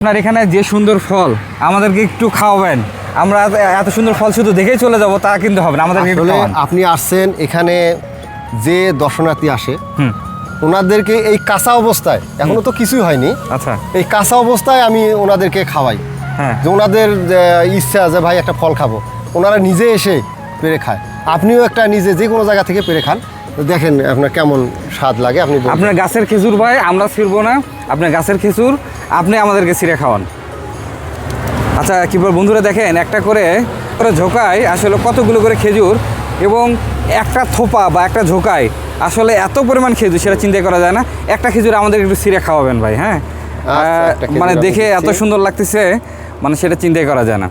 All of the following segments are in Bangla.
আপনার এখানে যে সুন্দর ফল আমাদেরকে একটু খাওয়াবেন। আমরা এত সুন্দর ফল শুধু দেখেই চলে যাব তা কিন্তু হবে না, আমাদেরকে একটু খাওয়ান। আপনি আসছেন এখানে যে দর্শনার্থী আসে ওনাদেরকে এই কাঁচা অবস্থায়, এখনো তো কিছুই হয়নি, আচ্ছা এই কাঁচা অবস্থায় আমি ওনাদেরকে খাওয়াই। হ্যাঁ, যে ওনাদের ইচ্ছা যে ভাই একটা ফল খাবো, ওনারা নিজে এসে পেরে খায়। আপনিও একটা নিজে যে কোনো জায়গা থেকে পেরে খান, দেখেন আপনার কেমন স্বাদ লাগে। আপনি বলুন। আপনার গাছের খেজুর ভাই আমরা ছিঁড়বো না, আপনার গাছের খেজুর আপনি আমাদেরকে ছিঁড়ে খাওয়ান। আচ্ছা কি বল বন্ধুরা, দেখেন একটা করে ঝোকায় আসলে কতগুলো করে খেজুর, এবং একটা থোপা বা একটা ঝোকায় আসলে এত পরিমাণ খেজুর সেটা চিন্তা করা যায় না। একটা খেজুর আমাদের একটু ছিঁড়ে খাওয়াবেন ভাই। হ্যাঁ, একটা খেজুর মানে আমি দেখে এত দিচ্ছি। সুন্দর লাগতেছে, মানে সেটা চিন্তাই করা যায় না।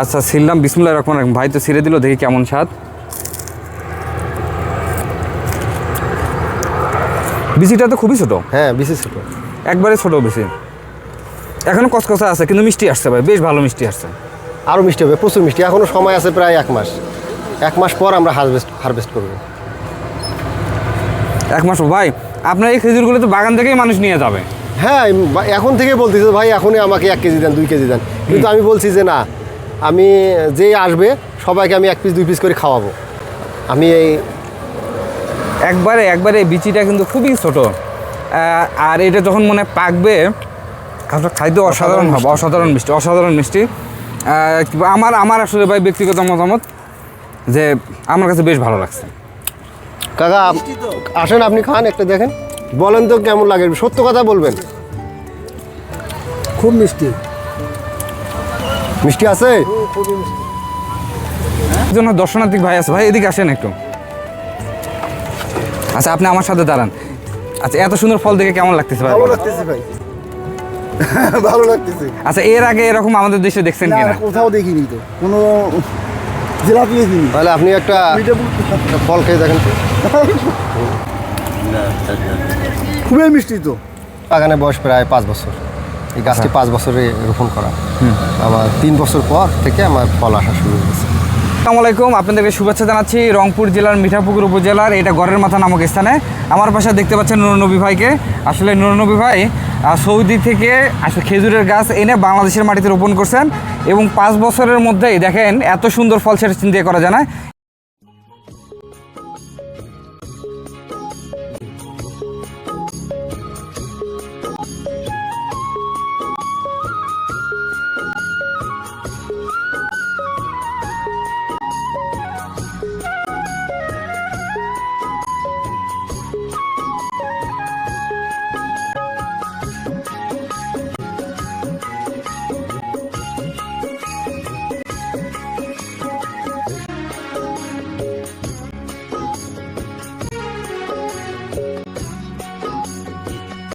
আচ্ছা ছিললাম, বিসমিল্লাহির রহমানির রহিম। ভাই তো ছিঁড়ে দিল, দেখি কেমন স্বাদ। বিচিটা তো খুবই ছোট। হ্যাঁ, বিশেষ ছোট, একবারে ছোট বিচি, এখনো কচকচা আছে কিন্তু মিষ্টি আসছে ভাই, বেশ ভালো মিষ্টি আসছে। আরও মিষ্টি হবে, প্রচুর মিষ্টি। এখনও সময় আছে প্রায় 1 মাস। 1 মাস পর আমরা হারভেস্ট করবো। 1 মাস ভাই, আপনার এই খেজুরগুলো তো বাগান থেকেই মানুষ নিয়ে যাবে। হ্যাঁ, এখন থেকে বলতেছে ভাই এখনই আমাকে 1 কেজি দেন, 2 কেজি দেন, কিন্তু আমি বলছি যে না, আমি যে আসবে সবাইকে আমি 1 পিস 2 পিস করে খাওয়াবো। আমি এই একবারে বিচিটা কিন্তু খুবই ছোট, আর এটা যখন মনে হয় পাকবে আপনার খাইতে অসাধারণ হবে, অসাধারণ মিষ্টি। আমার আসলে ভাই ব্যক্তিগত মতামত যে আমার কাছে বেশ ভালো লাগছে। কাকা আসেন, আপনি খান, একটা দেখেন, বলেন তো কেমন লাগে, সত্য কথা বলবেন। খুব মিষ্টি। মিষ্টি আছে? একজন দর্শনার্থী ভাই আছে, ভাই এদিকে আসেন একটু। আচ্ছা আপনি আমার সাথে দাঁড়ান। আচ্ছা এত সুন্দর ফল দেখে কেমন লাগতেছে ভাই? ভালো লাগতেছে ভাই, ভালো লাগতেছে। আচ্ছা এর আগে এরকম আমাদের দেশে দেখছেন কিনা? কোথাও দেখিনি তো, কোনো জিলাপি দেখিনি। তাহলে আপনি একটা ফল খেয়ে দেখেন তো। খুবই মিষ্টি তো। বাগানের বয়স প্রায় 5 বছর। এই গাছটি 5 বছরে রোপণ করা। আমার 3 বছর পর থেকে আমার ফল আসা শুরু হয়েছে। আসসালামু আলাইকুম, আপনাদেরকে শুভেচ্ছা জানাচ্ছি রংপুর জেলার মিঠাপুকুর উপজেলার এটা গড়ের মাথা নামক স্থানে। আমার পাশে দেখতে পাচ্ছেন নুরনবী ভাইকে। আসলে নুরনবী ভাই সৌদি থেকে আসলে খেজুরের গাছ এনে বাংলাদেশের মাটিতে রোপণ করছেন, এবং 5 বছরের মধ্যেই দেখেন এত সুন্দর ফল, সেটা চিন্তা করা যায় না।